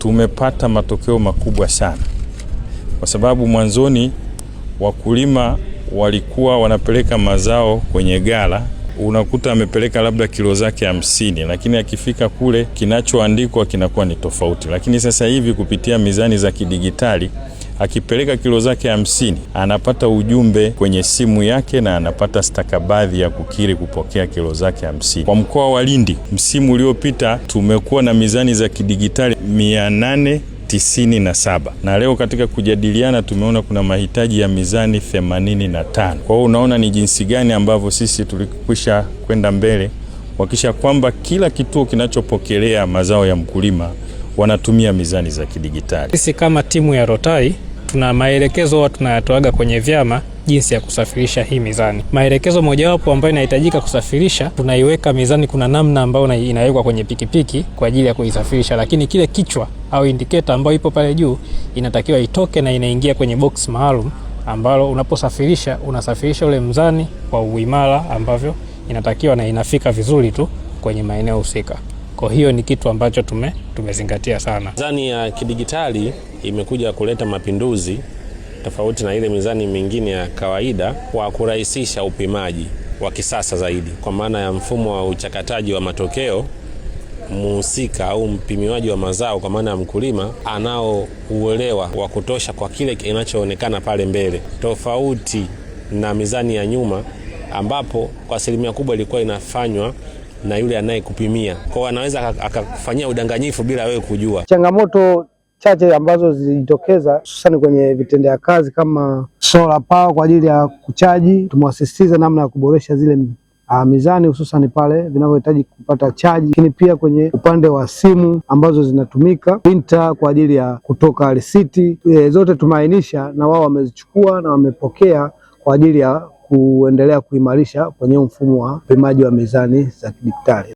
tumepata matokeo makubwa sana, kwa sababu mwanzoni wakulima walikuwa wanapeleka mazao kwenye ghala, unakuta amepeleka labda kilo zake 50, lakini akifika kule kinachoandikwa kinakuwa ni tofauti. Lakini sasa hivi kupitia mizani za kidigitali, akipeleka kilo zake 50, anapata ujumbe kwenye simu yake na anapata stakabadhi ya kukiri kupokea kilo zake 50. Kwa mkoa wa Lindi, msimu uliopita tumekuwa na mizani za kidigitali 897, na leo katika kujadiliana tumeona kuna mahitaji ya mizani 85. Kwa hiyo unaona ni jinsi gani ambavyo sisi tulikwisha kwenda mbele kuhakikisha kwamba kila kituo kinachopokelea mazao ya mkulima wanatumia mizani za kidigitali. Sisi kama timu ya Rotai tuna maelekezo tunayatoaga kwenye vyama jinsi ya kusafirisha hii mizani. Maelekezo mojawapo ambayo inahitajika kusafirisha, tunaiweka mizani, kuna namna ambayo inawekwa kwenye pikipiki kwa ajili ya kuisafirisha, lakini kile kichwa au indicator ambayo ipo pale juu inatakiwa itoke na inaingia kwenye box maalum ambalo unaposafirisha unasafirisha ule mzani kwa uimara ambavyo inatakiwa na inafika vizuri tu kwenye maeneo husika. Kwa hiyo ni kitu ambacho tumezingatia sana. Mizani ya kidigitali imekuja kuleta mapinduzi tofauti na ile mizani mingine ya kawaida kwa kurahisisha upimaji wa kisasa zaidi, kwa maana ya mfumo wa uchakataji wa matokeo. Mhusika au mpimiwaji wa mazao kwa maana ya mkulima anao uelewa wa kutosha kwa kile kinachoonekana pale mbele, tofauti na mizani ya nyuma ambapo kwa asilimia kubwa ilikuwa inafanywa na yule anayekupimia. Kwa anaweza akakufanyia udanganyifu bila wewe kujua. Changamoto chache ambazo zilijitokeza hususan kwenye vitendea kazi kama solar power kwa ajili ya kuchaji, tumewasisitiza namna ya kuboresha zile mizani hususan pale vinavyohitaji kupata chaji, lakini pia kwenye upande wa simu ambazo zinatumika, printer kwa ajili ya kutoka risiti, zote tumeainisha na wao wamezichukua na wamepokea kwa ajili ya kuendelea kuimarisha kwenye mfumo wa upimaji wa mizani za kidigitali.